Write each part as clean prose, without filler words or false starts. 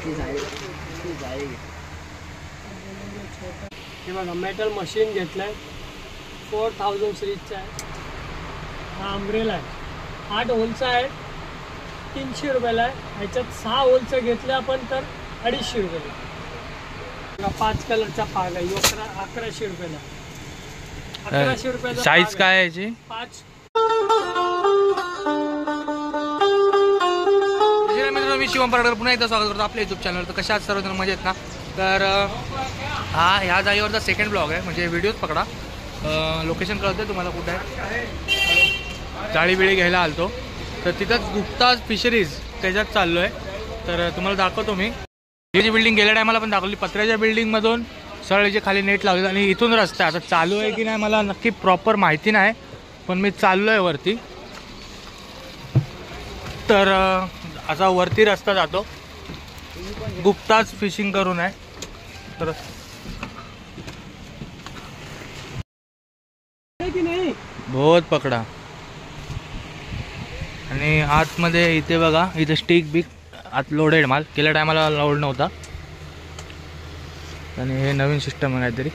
हे बघा metal machine घेतलंय 4000 सिरीजचा आहे. हा अम्ब्रेला आहे 8 होलचा आहे 300 रुपयाला आहे. ह्याच्यात 6 होलचं घेतलं आपण तर 250 रुपयाला. 5 कलरचा पाग आहे 1100 रुपयाला. 1100 रुपयाचा साईज काय आहे याची? 5. मी शिवम पराडकर पुन्हा एकदा स्वागत करतो आपल्या यूट्यूब चॅनलवर. तर कशा सर्वजण मजेत ना? तर हा ह्या जागेवरचा सेकंड ब्लॉग आहे, म्हणजे व्हिडिओच पकडा. लोकेशन कळतं तुम्हाला कुठे आहे. जाळी बिळी घ्यायला आलतो तर तिथंच गुप्ता फिशरीज त्याच्यात चाललो आहे. तर तुम्हाला दाखवतो मी. ही जी बिल्डिंग गेल्या टायमाला पण दाखवली, पत्र्याच्या बिल्डिंगमधून सरळ जे खाली नेट लावले आणि इथून रस्ता आता चालू आहे की नाही मला नक्की प्रॉपर माहिती नाही, पण मी चाललो आहे वरती. तर असा वरती रस्ता जातो, गुप्ताच फिशिंग करून आहे. तर बहुत पकडा. आणि आतमध्ये इथे बघा, इथे स्टिक बिक आत लोडेड माल. गेल्या टायमाला लोड नव्हता आणि हे नवीन सिस्टम आहे काहीतरी,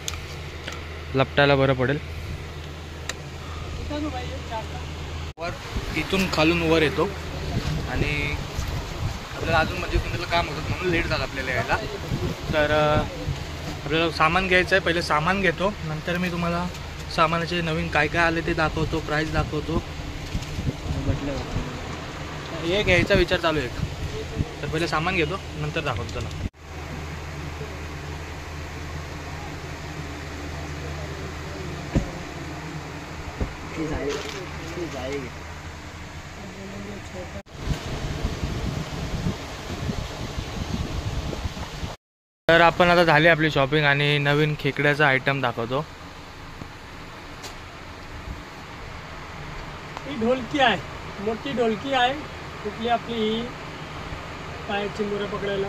लपटायला बरं पडेल. वर इथून खालून वर येतो आणि आपल्याला अजून म्हणजे त्याला काम होतं म्हणून लेट झालं आपल्याला यायला. तर आपल्याला सामान घ्यायचं आहे. पहिले सामान घेतो, नंतर मी तुम्हाला सामानाचे नवीन काय काय आले ते दाखवतो, प्राईस दाखवतो. हे घ्यायचा विचार चालू आहे. तर पहिले सामान घेतो नंतर दाखवतो. चला. तर आपण आता झाली आपली शॉपिंग आणि नवीन खेकड्याचा आयटम दाखवतो. ही ढोलकी आहे, मोठी ढोलकी आहे. कुठली आपली ही काय चिमुरं पकडायला.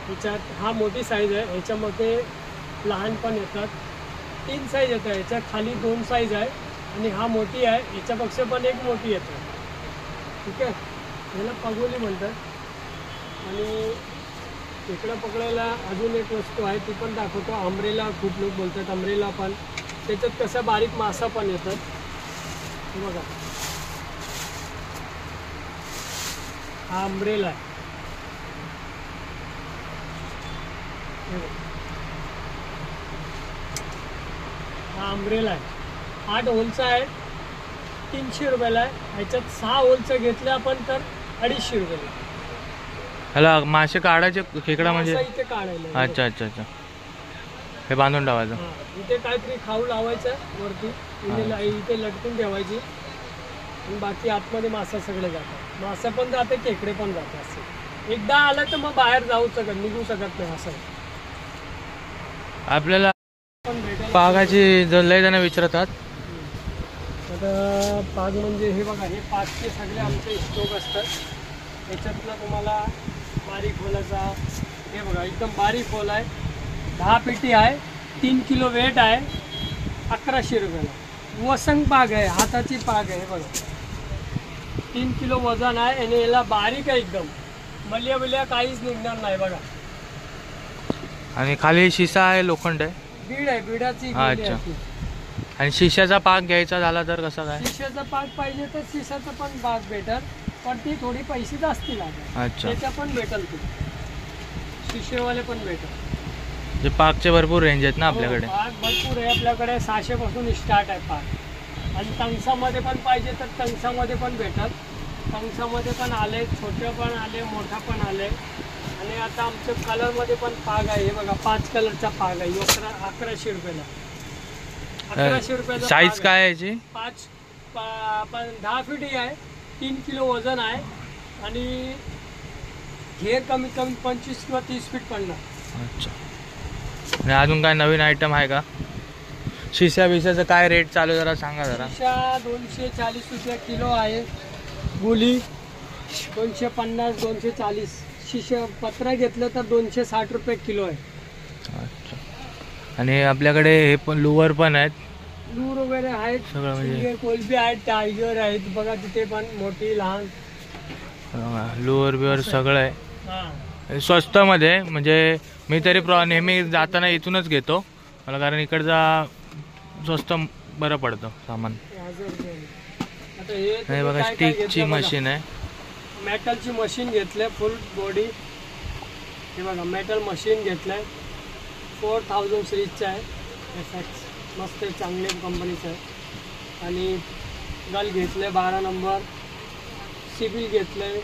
ह्याच्यात हा मोठी साईज आहे, ह्याच्यामध्ये लहान पण येतात. 3 साईज येतात. ह्याच्या खाली 2 साईज आहे आणि हा मोठी आहे. ह्याच्यापेक्षा पण एक मोठी येते. ठीक आहे, ह्याला पगोली म्हणतात. आणि इकडं पकडायला अजून एक वस्तू आहे, ती पण दाखवतो. अम्ब्रेला खूप लोक बोलतात अम्ब्रेला, पण त्याच्यात कसं बारीक मासा पण येतात. हे बघा, हा अम्ब्रेला आहे. हा अम्ब्रेला आहे 8 होलचा आहे 300 रुपयाला आहे. ह्याच्यात 6 होलचं घेतलं आपण तर 250 रुपयाला. ह्याला मासे काढायचे खेकडा म्हणजे इथे काढायला. अच्छा अच्छा अच्छा, हे बांधून ठेवायचं. इथे काहीतरी खाऊ लावायचं वरती, इथे लटकून ठेवायची आणि बाकी आतमध्ये मासा सगळे जातात. मासा पण जाते, खेकडे पण जातात. असं एकदा आलं तर मग बाहेर जाऊ शकत, निघू शकत नाही. असं आपल्याला पागाची लय जण विचारतात. आता पाग म्हणजे हे बघा, हे पागचे सगळे आमचे स्टोक असतात. याच्यातनं तुम्हाला बारीक होलाचा, हे बघा एकदम बारीक होल आहे. 10 पेटी आहे, 3 किलो वेट आहे, 1100 रुपयाला. वसंग पाग आहे, हाताची पाग आहे. बघा 3 किलो वजन आहे आणि याला बारीक आहे एकदम. मल्या बिल्या काहीच निघणार नाही. बघा, आणि खाली शिसा आहे, लोखंड आहे, बीड आहे, बिडाची. अच्छा. आणि शिशाचा पाक घ्यायचा झाला तर कसा काय? शिशाचा पाक पाहिजे तर शिशाचा पण पाक भेटल, पण ती थोडी पैसे जास्ती लागतात. अच्छा, त्याच्या पण भेटल, ती शिशेवाले पण भेटल. जे पाकचे भरपूर रेंज आहेत ना आपल्याकडे. पाक भरपूर आहे आपल्याकडे, 600 पासून स्टार्ट आहे पाक. आणि तंगसामध्ये पण पाहिजे तर तंगसामध्ये पण भेटल. तंगसामध्ये पण आले, छोटे पण आले, मोठा पण आले. आणि आता आमच्या कलरमध्ये पण पाग आहे. हे बघा 5 कलरचा पाग आहे, 1100 रुपयाला. 1100 रुपयाचा. साईज काय आहे याची? 10 फीट आहे, 3 किलो वजन आहे आणि घेर कमीत कमी 25 किंवा 30 फीट पडणार. अच्छा. आणि अजून काय नवीन आयटम आहे का? शिशा विशाचं काय रेट चालू जरा सांगा जरा. शिशा 240 रुपये किलो आहे. गुली 250 240. शिशा पत्रा घेतलं तर 260 रुपये किलो आहे. अच्छा. आणि आपल्याकडे हे पण लुवर पण आहेत, लूर वगैरे आहेत सगळं, म्हणजे कोलबी आहेत, टायगर आहेत. बघा तिथे पण मोठी लहान लुवर बिवर सगळं आहे. स्वस्तमध्ये, म्हणजे मी तरी नेहमी जाताना इथूनच घेतो मला, कारण इकडचा स्वस्त बरं पडतं सामान. आता हे बघा स्टिकची मशीन आहे, मेटलची मशीन घेतलंय फुल बॉडी. हे बघा मेटल मशीन घेतलंय 4000 सिरीजचं आहे. FX मस्त आहे, चांगले कंपनीचं आहे. आणि गल घेतलंय 12 नंबर. सिबिल घेतलंय.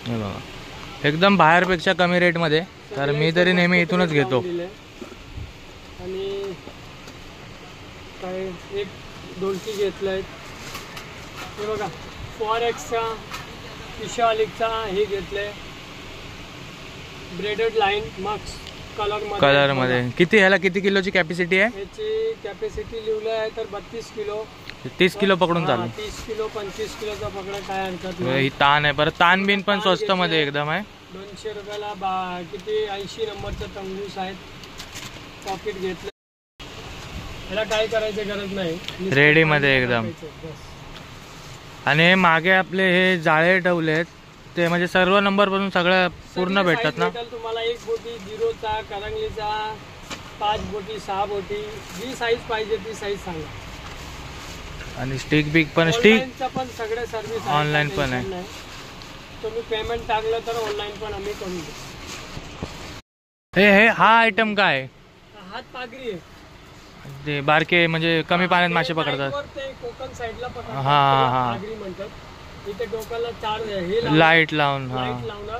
हे बघा एकदम बाहेरपेक्षा कमी रेटमध्ये, तर मी तरी नेहमी इथूनच घेतो. आणि काय एक ढोलकी घेतलंय. हे बघा फॉरेक्सचा विशालिकचा हे घेतलंय ब्रेडेड लाईन मक्स कलर मध्ये. किती ह्याला किती किलोची कॅपॅसिटी आहे? याची कॅपॅसिटी लिहिलं आहे तर 32 किलो. 30 किलो पकडून चालू. 30 किलो 25 किलोचा पकडा काय हरकत नाही. ही ताण आहे परत, ताण बिन पण स्वस्त मध्ये एकदम आहे. 200 रुपयाला किती 80 नंबरचं तंगूस आहेत. पॉकेट घेतलं, ह्याला काय करायची गरज नाही, रेडी मध्ये एकदम. आणि मागे आपले हे जाळे ठेवलेत ते म्हणजे सर्व नंबर पासून सगळ्या पूर्ण भेटतात ना तुम्हाला. 1 बोटी 0चा, करंगलीचा, 5 बोटी, 6 बोटी, जी साईज पाहिजे ती साईज सांगा. आणि स्टिक बिग पण, स्टिक पण सगळे सर्व्हिस ऑनलाईन पण आहे. तुम्ही पेमेंट टाकलं तर ऑनलाईन पण आम्ही करून देऊ. हे हा आयटम काय? हात पागरी आहे. ते बारके म्हणजे कमी पाण्यात मासे पकडतात. ते कोकण साईडला पकडतात. हा पागरी म्हणतात. इथे डोक्याला 4 हे लाईट लावून लाईट लावणार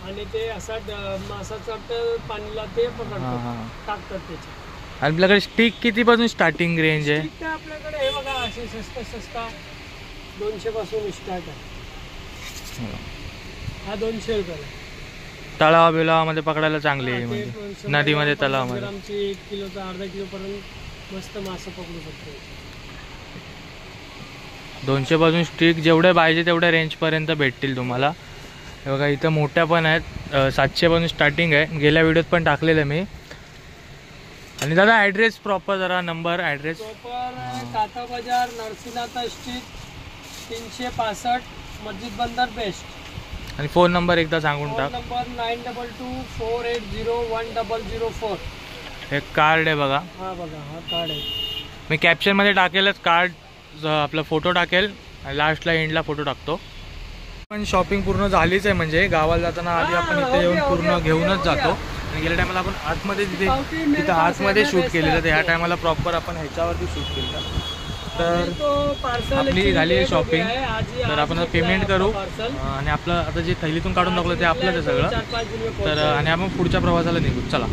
आणि ते असं मासाचं पाणीला ते पकडतात, टाकतात त्याचे. आणि आपल्याकडे स्टिक किती पासून स्टार्टिंग रेंज आहे? स्टिक आपल्याकडे हे बघा असे सस्ता 200 पासून स्टार्ट आहे. हा 200 रुपयाला. तलाव बिलावामध्ये पकडायला चांगली आहे, म्हणजे नदीमध्ये तलावामध्ये. आमची 1 किलोचा अर्धा किलो पर्यंत मस्त मासे पकडू शकतो. 200 पासून स्टिक जेवढे पाहिजे तेवढ्या रेंज पर्यंत भेटतील तुम्हाला. हे बघा इथं मोठ्या पण आहेत, 700 पासून स्टार्टिंग आहे. गेल्या व्हिडिओत पण टाकलेलं मी. आणि दादा ॲड्रेस प्रॉपर जरा नंबर ॲड्रेस. प्रॉपर काता बाजार, नरसिंहनाथ स्ट्रीट 365 मस्जिद बंदर बेस्ट. आणि फोन नंबर एकदा सांगून टाक. नंबर 9224801004. हे कार्ड आहे बघा. हा बघा हा कार्ड आहे. मी कॅप्शनमध्ये टाकेलच कार्ड, आपला फोटो टाकेल आणि लास्टला एंडला फोटो टाकतो. पण शॉपिंग पूर्ण झालीच आहे, म्हणजे गावाला जाताना आधी आपण इथे येऊन पूर्ण घेऊनच जातो. आणि गेल्या टायमाला आपण आतमध्ये तिथं आतमध्ये शूट केलेलं, तर ह्या टायमाला प्रॉपर आपण ह्याच्यावरती शूट केलं. तर आपली झाली आहे शॉपिंग. तर आपण पेमेंट करू आणि आपलं आता जे थैलीतून काढून टाकलं ते आपलंच आहे सगळं. तर आणि आपण पुढच्या प्रवासाला निघू. चला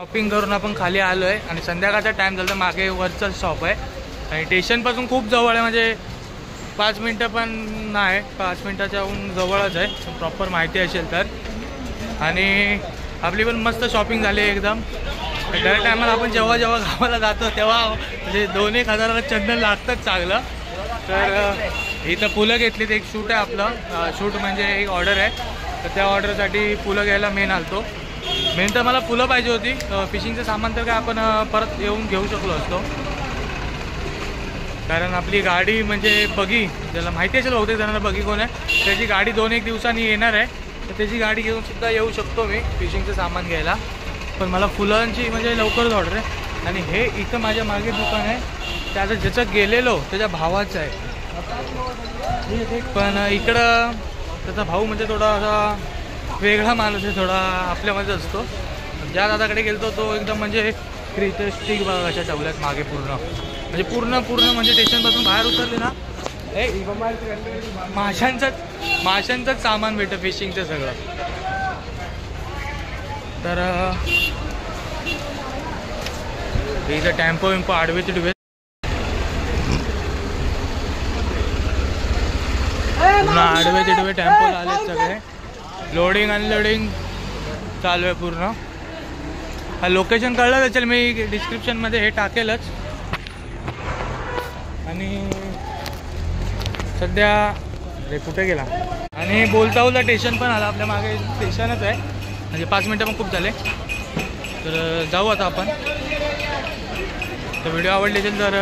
शॉपिंग करून आपण खाली आलो आहे आणि संध्याकाळचा टाईम झाला. तर मागे वरचं शॉप आहे आणि स्टेशनपासून खूप जवळ आहे, म्हणजे 5 मिनटं पण नाही, 5 मिनटाच्याहून जवळच आहे प्रॉपर माहिती असेल तर. आणि आपली पण मस्त शॉपिंग झाली एकदम. त्या टायमाला आपण जेव्हा गावाला जातो तेव्हा म्हणजे 2-1 हजाराला चंदन लागतंच चांगलं. तर इथं फुलं घेतलीत. एक शूट आहे आपलं, शूट म्हणजे एक ऑर्डर आहे, तर त्या ऑर्डरसाठी फुलं घ्यायला मेन आलतो. मेन तर मला फुलं पाहिजे होती. फिशिंगचं सामान तर काय आपण परत येऊन घेऊ शकलो असतो, कारण आपली गाडी म्हणजे बगी, ज्याला माहिती असेल बहुतेक जणांना बगी कोण आहे, त्याची गाडी 2-1 दिवसांनी येणार आहे. तर त्याची गाडी घेऊन सुद्धा येऊ शकतो मी फिशिंगचं सामान घ्यायला. पण मला फुलांची म्हणजे लवकरच ऑर्डर आहे. आणि हे इथं माझ्या मागे दुकान आहे, त्याचं ज्याचं गेलेलो त्याच्या भावाचं आहे. पण इकडं त्याचा भाऊ म्हणजे थोडा असा वेगळा माणूस आहे, थोडा आपल्यामध्ये असतो. ज्या दादाकडे गेलतो तो एकदम म्हणजे क्रिस्टिक बघा कशा ठेवल्यात मागे पूर्ण, म्हणजे पूर्ण म्हणजे स्टेशनपासून बाहेर उतरले ना माशांचंच सामान भेटतं फिशिंगचं सगळं. तर इथं टेम्पो आडवे तिडवे पूर्ण आडवे तिडवे टेम्पो आले सगळे. लोडिंग अनलोडिंग चालू आहे पूर्ण. हा लोकेशन कळलं असेल, मी डिस्क्रिप्शनमध्ये हे टाकेलच. आणि सध्या रे कुठे गेला. आणि बोलताऊला स्टेशन पण आला, आपल्या मागे स्टेशनच आहे, म्हणजे 5 मिनटं पण खूप झाले. तर जाऊ आता आपण. तर व्हिडिओ आवडले असेल तर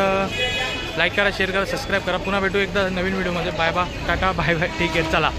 लाईक करा, शेअर करा, सबस्क्राईब करा. पुन्हा भेटू एकदा नवीन व्हिडिओमध्ये. Bye bye, tata, bye bye. ठीक आहे, चला.